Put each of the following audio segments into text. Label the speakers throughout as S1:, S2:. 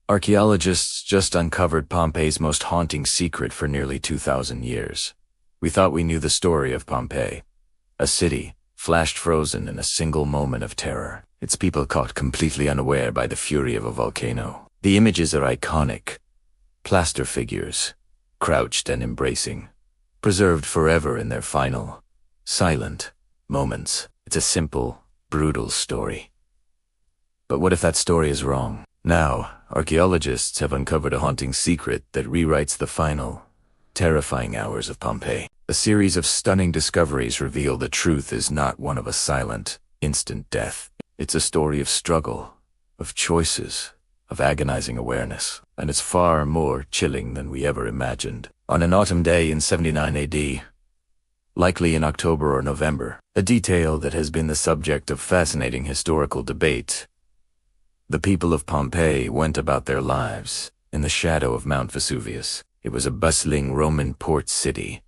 S1: Archaeologists just uncovered Pompeii's most haunting secret for nearly 2,000 years. We thought we knew the story of Pompeii, a city flashed frozen in a single moment of terror, its people caught completely unaware by the fury of a volcano. The images are iconic, plaster figures, crouched and embracing, preserved forever in their final, silent moments. It's a simple, brutal story. But what if that story is wrong? Now, archaeologists have uncovered a haunting secret that rewrites the final, terrifying hours of Pompeii. A series of stunning discoveries reveal the truth is not one of a silent, instant death. It's a story of struggle, of choices, of agonizing awareness, and it's far more chilling than we ever imagined. On an autumn day in 79 AD, likely in October or November, a detail that has been the subject of fascinating historical debate, the people of Pompeii went about their lives in the shadow of Mount Vesuvius. It was a bustling Roman port city,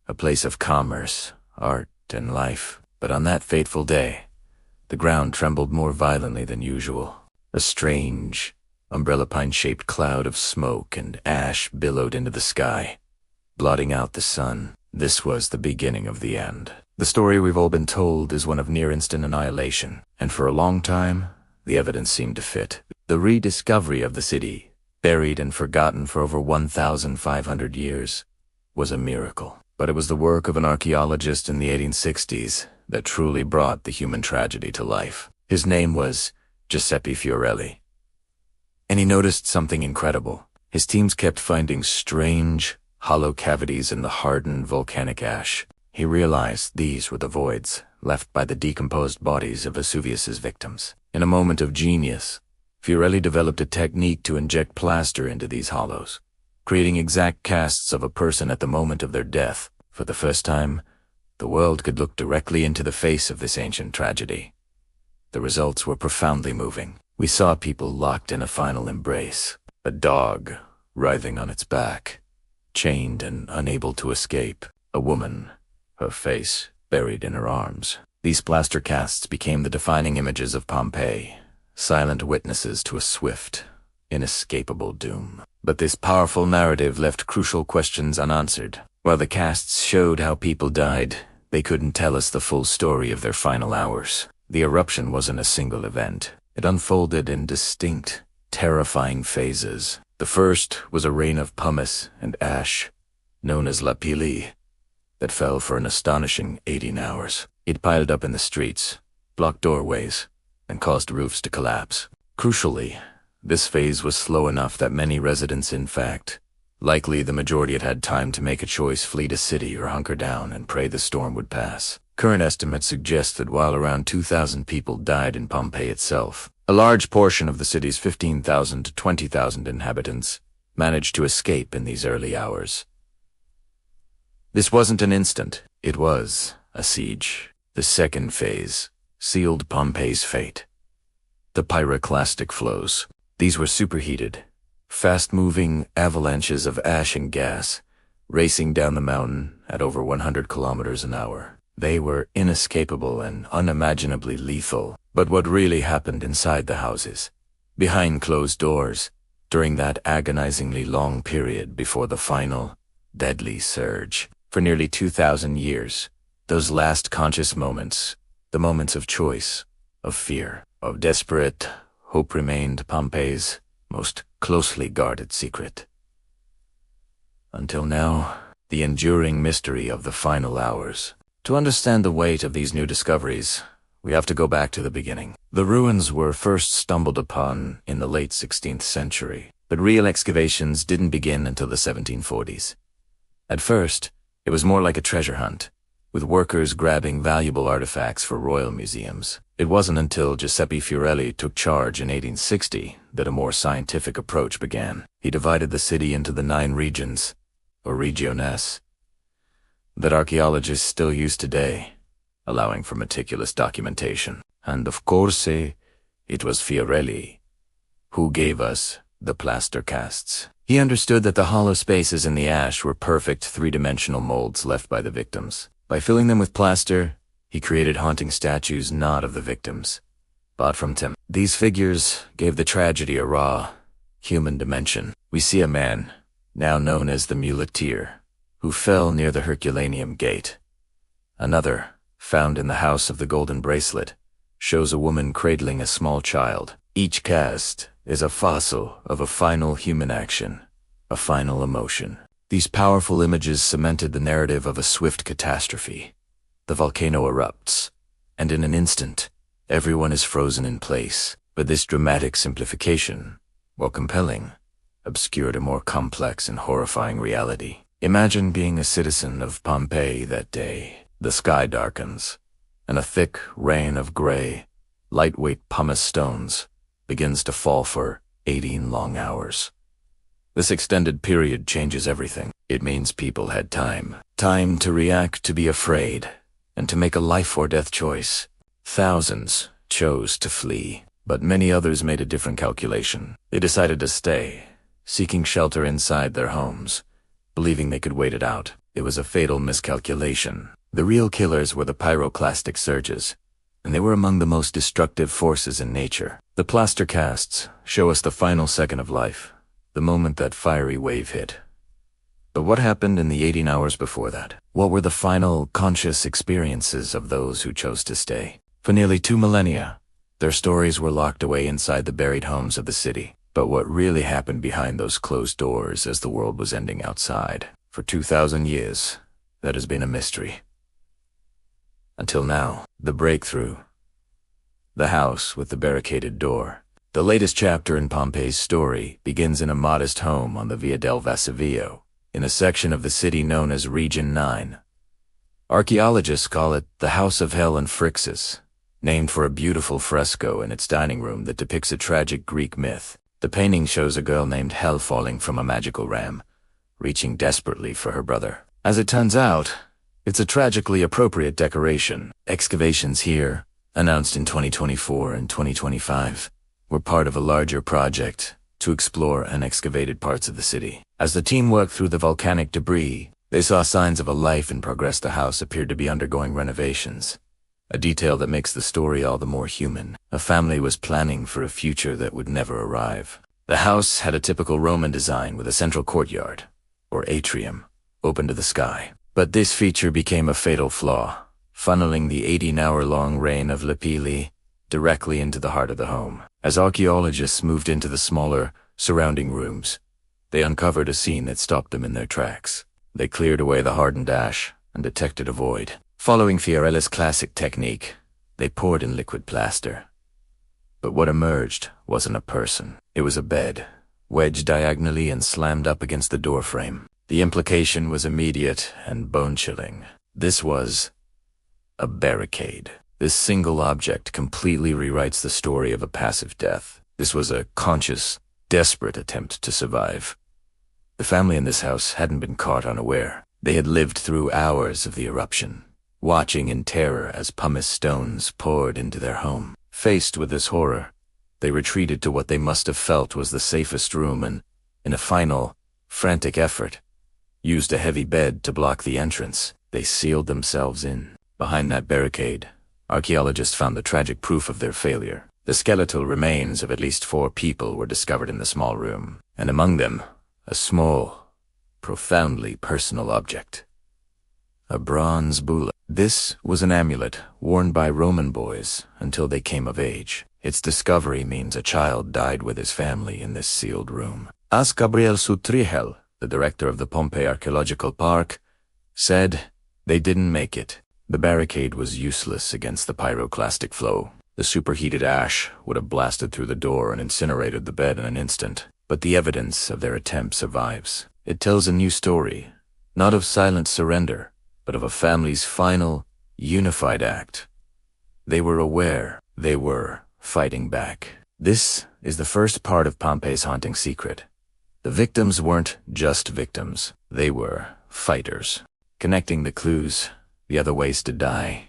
S1: a place of commerce, art, and life. But on that fateful day, the ground trembled more violently than usual. A strange, umbrella pine-shaped cloud of smoke and ash billowed into the sky, blotting out the sun. This was the beginning of the end. The story we've all been told is one of near-instant annihilation, and for a long time, the evidence seemed to fit. The rediscovery of the city, buried and forgotten for over 1,500 years, was a miracle. But it was the work of an archaeologist in the 1860s that truly brought the human tragedy to life. His name was Giuseppe Fiorelli. And he noticed something incredible. His teams kept finding strange, hollow cavities in the hardened volcanic ash. He realized these were the voids left by the decomposed bodies of Vesuvius's victims. In a moment of genius, Fiorelli developed a technique to inject plaster into these hollows, creating exact casts of a person at the moment of their death. For the first time, the world could look directly into the face of this ancient tragedy. The results were profoundly moving. We saw people locked in a final embrace, a dog writhing on its back, chained and unable to escape, a woman, her face buried in her arms. These plaster casts became the defining images of Pompeii, silent witnesses to a swift, inescapable doom. But this powerful narrative left crucial questions unanswered. While the casts showed how people died, they couldn't tell us the full story of their final hours. The eruption wasn't a single event. It unfolded in distinct, terrifying phases. The first was a rain of pumice and ash, known as lapilli, that fell for an astonishing 18 hours. It piled up in the streets, blocked doorways, and caused roofs to collapse. Crucially, this phase was slow enough that many residents, in fact, likely the majority, had had time to make a choice: flee to city or hunker down and pray the storm would pass. Current estimates suggest that while around 2,000 people died in Pompeii itself, a large portion of the city's 15,000 to 20,000 inhabitants managed to escape in these early hours. This wasn't an instant, it was a siege. The second phase sealed Pompeii's fate. The pyroclastic flows. These were superheated, fast-moving avalanches of ash and gas, racing down the mountain at over 100 kilometers an hour. They were inescapable and unimaginably lethal. But what really happened inside the houses, behind closed doors, during that agonizingly long period before the final, deadly surge? For nearly 2,000 years, those last conscious moments, the moments of choice, of fear, of desperate hope, remained Pompeii's most closely guarded secret. Until now, the enduring mystery of the final hours. To understand the weight of these new discoveries, we have to go back to the beginning. The ruins were first stumbled upon in the late 16th century, but real excavations didn't begin until the 1740s. At first, it was more like a treasure hunt, with workers grabbing valuable artifacts for royal museums. It wasn't until Giuseppe Fiorelli took charge in 1860 that a more scientific approach began. He divided the city into the 9 regions, or regiones, that archaeologists still use today, allowing for meticulous documentation. And of course, it was Fiorelli who gave us the plaster casts. He understood that the hollow spaces in the ash were perfect 3-dimensional molds left by the victims. By filling them with plaster, he created haunting statues not of the victims, but from Tim. These figures gave the tragedy a raw, human dimension. We see a man, now known as the muleteer, who fell near the Herculaneum Gate. Another, found in the House of the Golden Bracelet, shows a woman cradling a small child. Each cast is a fossil of a final human action, a final emotion. These powerful images cemented the narrative of a swift catastrophe. The volcano erupts, and in an instant, everyone is frozen in place. But this dramatic simplification, while compelling, obscured a more complex and horrifying reality. Imagine being a citizen of Pompeii that day. The sky darkens, and a thick rain of gray, lightweight pumice stones begins to fall for 18 long hours. This extended period changes everything. It means people had time. Time to react, to be afraid, and to make a life or death choice. Thousands chose to flee, but many others made a different calculation. They decided to stay, seeking shelter inside their homes, believing they could wait it out. It was a fatal miscalculation. The real killers were the pyroclastic surges, and they were among the most destructive forces in nature. The plaster casts show us the final second of life, the moment that fiery wave hit. But what happened in the 18 hours before that? What were the final conscious experiences of those who chose to stay? For nearly 2 millennia, their stories were locked away inside the buried homes of the city. But what really happened behind those closed doors as the world was ending outside? For 2,000 years, that has been a mystery. Until now, the breakthrough. The house with the barricaded door. The latest chapter in Pompeii's story begins in a modest home on the Via del Vesuvio, in a section of the city known as Region 9. Archaeologists call it the House of Hell and Phrixus, named for a beautiful fresco in its dining room that depicts a tragic Greek myth. The painting shows a girl named Hel falling from a magical ram, reaching desperately for her brother. As it turns out, it's a tragically appropriate decoration. Excavations here, announced in 2024 and 2025, were part of a larger project to explore unexcavated parts of the city. As the team worked through the volcanic debris, they saw signs of a life in progress. The house appeared to be undergoing renovations, a detail that makes the story all the more human. A family was planning for a future that would never arrive. The house had a typical Roman design with a central courtyard, or atrium, open to the sky. But this feature became a fatal flaw, funneling the 18-hour-long rain of lapilli directly into the heart of the home. As archaeologists moved into the smaller, surrounding rooms, they uncovered a scene that stopped them in their tracks. They cleared away the hardened ash and detected a void. Following Fiorella's classic technique, they poured in liquid plaster. But what emerged wasn't a person. It was a bed, wedged diagonally and slammed up against the doorframe. The implication was immediate and bone-chilling. This was a barricade. This single object completely rewrites the story of a passive death. This was a conscious, desperate attempt to survive. The family in this house hadn't been caught unaware. They had lived through hours of the eruption, watching in terror as pumice stones poured into their home. Faced with this horror, they retreated to what they must have felt was the safest room and, in a final, frantic effort, used a heavy bed to block the entrance. They sealed themselves in. Behind that barricade, archaeologists found the tragic proof of their failure. The skeletal remains of at least 4 people were discovered in the small room, and among them, a small, profoundly personal object. A bronze bulla. This was an amulet worn by Roman boys until they came of age. Its discovery means a child died with his family in this sealed room. As Gabriel Sutrihel, the director of the Pompeii Archaeological Park, said, they didn't make it. The barricade was useless against the pyroclastic flow. The superheated ash would have blasted through the door and incinerated the bed in an instant. But the evidence of their attempt survives. It tells a new story, not of silent surrender, but of a family's final, unified act. They were aware. They were fighting back. This is the first part of Pompeii's haunting secret. The victims weren't just victims. They were fighters. Connecting the clues, the other ways to die.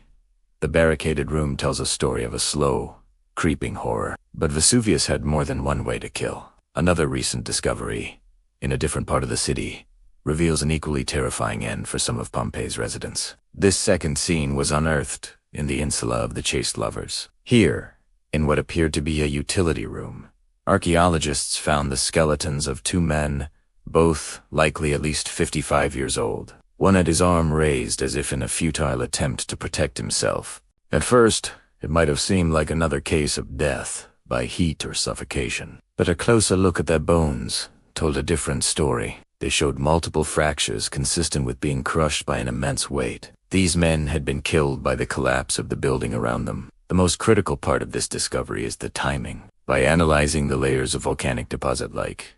S1: The barricaded room tells a story of a slow, creeping horror. But Vesuvius had more than one way to kill. Another recent discovery, in a different part of the city, reveals an equally terrifying end for some of Pompeii's residents. This second scene was unearthed in the insula of the chaste lovers. Here, in what appeared to be a utility room, Archaeologists found the skeletons of two men, both likely at least 55 years old. One had his arm raised as if in a futile attempt to protect himself. At first, it might have seemed like another case of death by heat or suffocation. But a closer look at their bones told a different story. They showed multiple fractures consistent with being crushed by an immense weight. These men had been killed by the collapse of the building around them. The most critical part of this discovery is the timing. By analyzing the layers of volcanic deposit like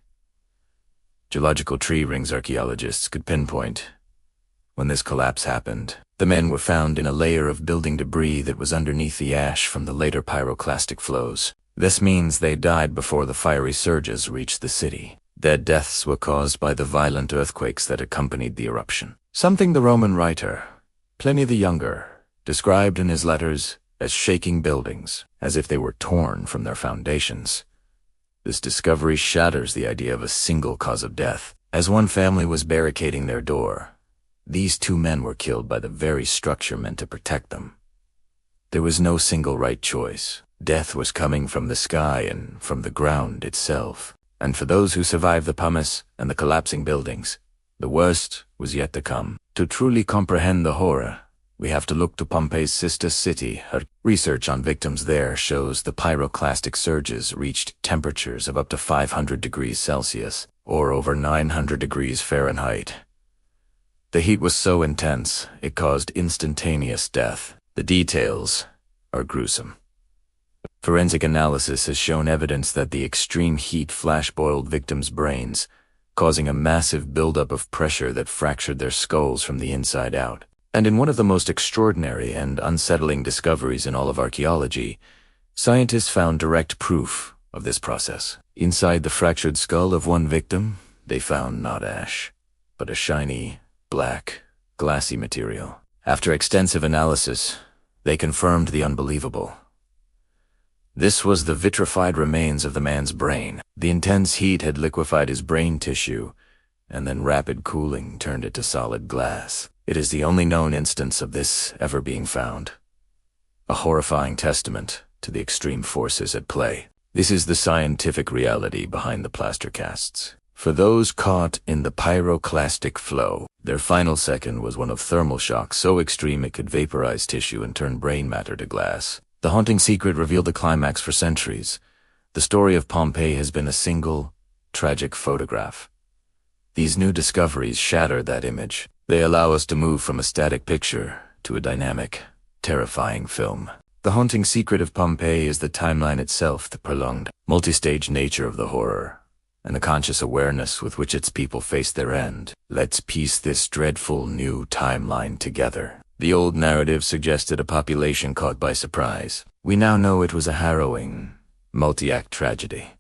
S1: geological tree rings, archaeologists could pinpoint when this collapse happened. The men were found in a layer of building debris that was underneath the ash from the later pyroclastic flows. This means they died before the fiery surges reached the city. Their deaths were caused by the violent earthquakes that accompanied the eruption. Something the Roman writer, Pliny the Younger, described in his letters as shaking buildings, as if they were torn from their foundations. This discovery shatters the idea of a single cause of death. As one family was barricading their door, these two men were killed by the very structure meant to protect them. There was no single right choice. Death was coming from the sky and from the ground itself. And for those who survived the pumice and the collapsing buildings, the worst was yet to come. To truly comprehend the horror, we have to look to Pompeii's sister city. Her research on victims there shows the pyroclastic surges reached temperatures of up to 500 degrees Celsius, or over 900 degrees Fahrenheit. The heat was so intense, it caused instantaneous death. The details are gruesome. Forensic analysis has shown evidence that the extreme heat flash-boiled victims' brains, causing a massive buildup of pressure that fractured their skulls from the inside out. And in one of the most extraordinary and unsettling discoveries in all of archaeology, scientists found direct proof of this process. Inside the fractured skull of one victim, they found not ash, but a shiny, black, glassy material. After extensive analysis, they confirmed the unbelievable. This was the vitrified remains of the man's brain. The intense heat had liquefied his brain tissue, and then rapid cooling turned it to solid glass. It is the only known instance of this ever being found. A horrifying testament to the extreme forces at play. This is the scientific reality behind the plaster casts. For those caught in the pyroclastic flow, their final second was one of thermal shock so extreme it could vaporize tissue and turn brain matter to glass. The haunting secret revealed the climax for centuries. The story of Pompeii has been a single, tragic photograph. These new discoveries shatter that image. They allow us to move from a static picture to a dynamic, terrifying film. The haunting secret of Pompeii is the timeline itself, the prolonged, multi-stage nature of the horror, and the conscious awareness with which its people face their end. Let's piece this dreadful new timeline together. The old narrative suggested a population caught by surprise. We now know it was a harrowing, multi-act tragedy.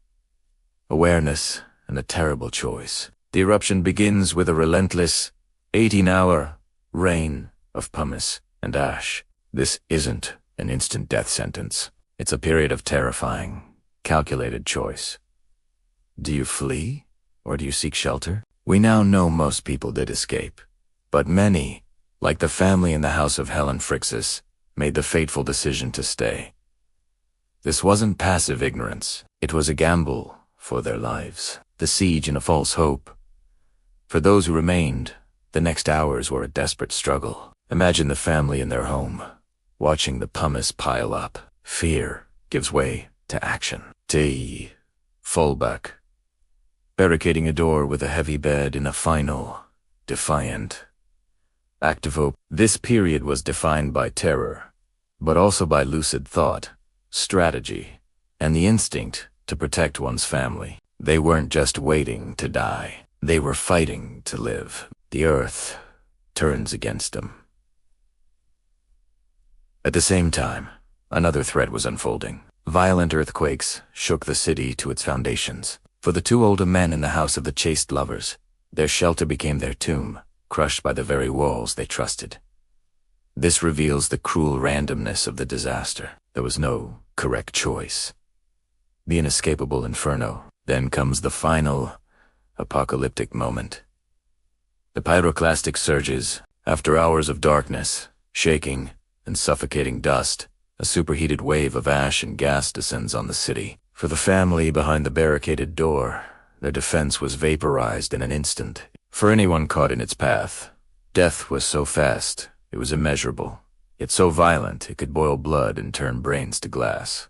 S1: Awareness and a terrible choice. The eruption begins with a relentless, 18-hour rain of pumice and ash. This isn't an instant death sentence. It's a period of terrifying, calculated choice. Do you flee, or do you seek shelter? We now know most people did escape, but many, like the family in the house of Helen Phrixus, made the fateful decision to stay. This wasn't passive ignorance. It was a gamble for their lives, the siege in a false hope. For those who remained, the next hours were a desperate struggle. Imagine the family in their home, watching the pumice pile up. Fear gives way to action. They fall back, barricading a door with a heavy bed in a final, defiant act of hope. This period was defined by terror, but also by lucid thought, strategy, and the instinct to protect one's family. They weren't just waiting to die. They were fighting to live. The earth turns against them. At the same time, another threat was unfolding. Violent earthquakes shook the city to its foundations. For the two older men in the house of the chaste lovers, their shelter became their tomb, crushed by the very walls they trusted. This reveals the cruel randomness of the disaster. There was no correct choice. The inescapable inferno. Then comes the final, apocalyptic moment. The pyroclastic surges. After hours of darkness, shaking, and suffocating dust, a superheated wave of ash and gas descends on the city. For the family behind the barricaded door, their defense was vaporized in an instant. For anyone caught in its path, death was so fast, it was immeasurable, yet so violent it could boil blood and turn brains to glass.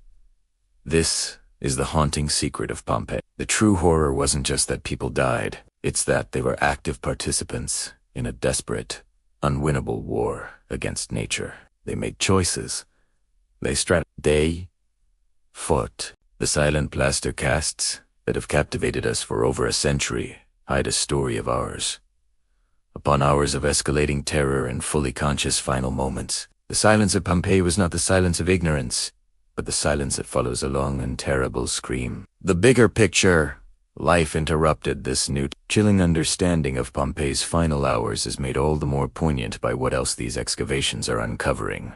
S1: This is the haunting secret of Pompeii. The true horror wasn't just that people died, it's that they were active participants in a desperate, unwinnable war against nature. They made choices. They fought. The silent plaster casts that have captivated us for over a century hide a story of ours. Upon hours of escalating terror and fully conscious final moments, the silence of Pompeii was not the silence of ignorance, but the silence that follows a long and terrible scream. The bigger picture, life interrupted. This new, chilling understanding of Pompeii's final hours is made all the more poignant by what else these excavations are uncovering.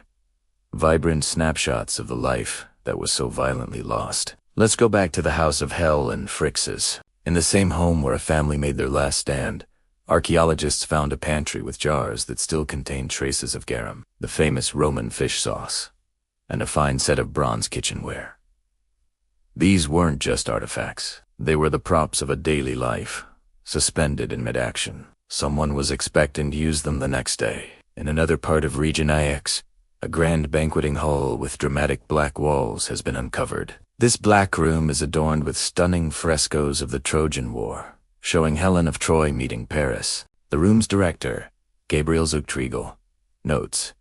S1: Vibrant snapshots of the life that was so violently lost. Let's go back to the House of Hell in Phrixus. In the same home where a family made their last stand, archaeologists found a pantry with jars that still contained traces of garum, the famous Roman fish sauce, and a fine set of bronze kitchenware. These weren't just artifacts. They were the props of a daily life, suspended in mid-action. Someone was expecting to use them the next day. In another part of Region IX, a grand banqueting hall with dramatic black walls has been uncovered. This black room is adorned with stunning frescoes of the Trojan War, showing Helen of Troy meeting Paris. The room's director, Gabriel Zuchtriegel, notes,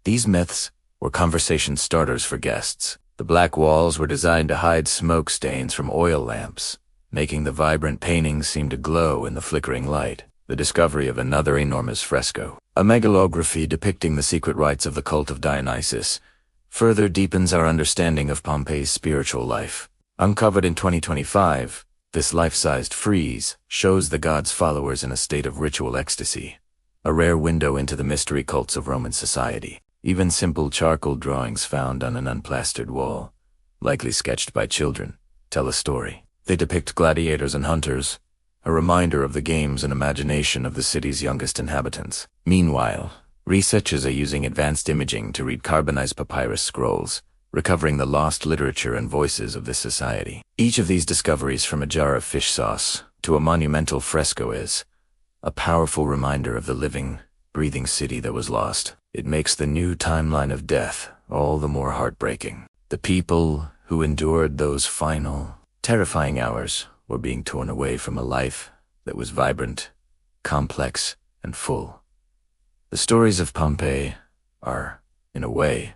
S1: "These myths were conversation starters for guests. The black walls were designed to hide smoke stains from oil lamps, making the vibrant paintings seem to glow in the flickering light. The discovery of another enormous fresco, a megalography depicting the secret rites of the cult of Dionysus, further deepens our understanding of Pompeii's spiritual life. Uncovered in 2025, this life-sized frieze shows the god's followers in a state of ritual ecstasy, a rare window into the mystery cults of Roman society. Even simple charcoal drawings found on an unplastered wall, likely sketched by children, tell a story. They depict gladiators and hunters, a reminder of the games and imagination of the city's youngest inhabitants. Meanwhile, researchers are using advanced imaging to read carbonized papyrus scrolls, recovering the lost literature and voices of this society. Each of these discoveries, from a jar of fish sauce to a monumental fresco, is a powerful reminder of the living, breathing city that was lost. It makes the new timeline of death all the more heartbreaking. The people who endured those final, terrifying hours were being torn away from a life that was vibrant, complex, and full. The stories of Pompeii are, in a way,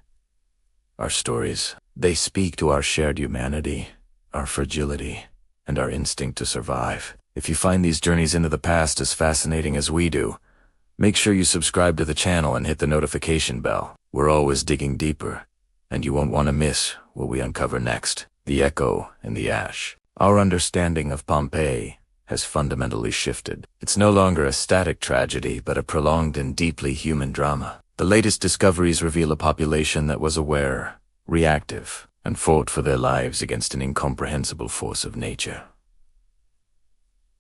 S1: our stories. They speak to our shared humanity, our fragility, and our instinct to survive. If you find these journeys into the past as fascinating as we do, make sure you subscribe to the channel and hit the notification bell. We're always digging deeper, and you won't want to miss what we uncover next. The Echo and the Ash. Our understanding of Pompeii has fundamentally shifted. It's no longer a static tragedy, but a prolonged and deeply human drama. The latest discoveries reveal a population that was aware, reactive, and fought for their lives against an incomprehensible force of nature.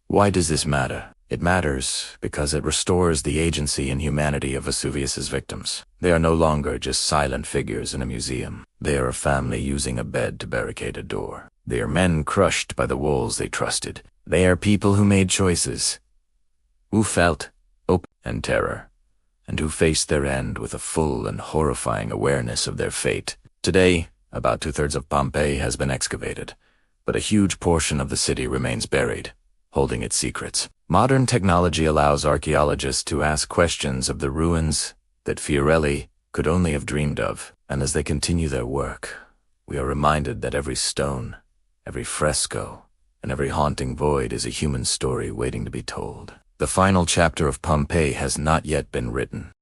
S1: Why does this matter? It matters because it restores the agency and humanity of Vesuvius's victims. They are no longer just silent figures in a museum. They are a family using a bed to barricade a door. They are men crushed by the walls they trusted. They are people who made choices, who felt hope and terror, and who faced their end with a full and horrifying awareness of their fate. Today, about 2/3 of Pompeii has been excavated, but a huge portion of the city remains buried, holding its secrets. Modern technology allows archaeologists to ask questions of the ruins that Fiorelli could only have dreamed of, and as they continue their work, we are reminded that every stone, every fresco, and every haunting void is a human story waiting to be told. The final chapter of Pompeii has not yet been written.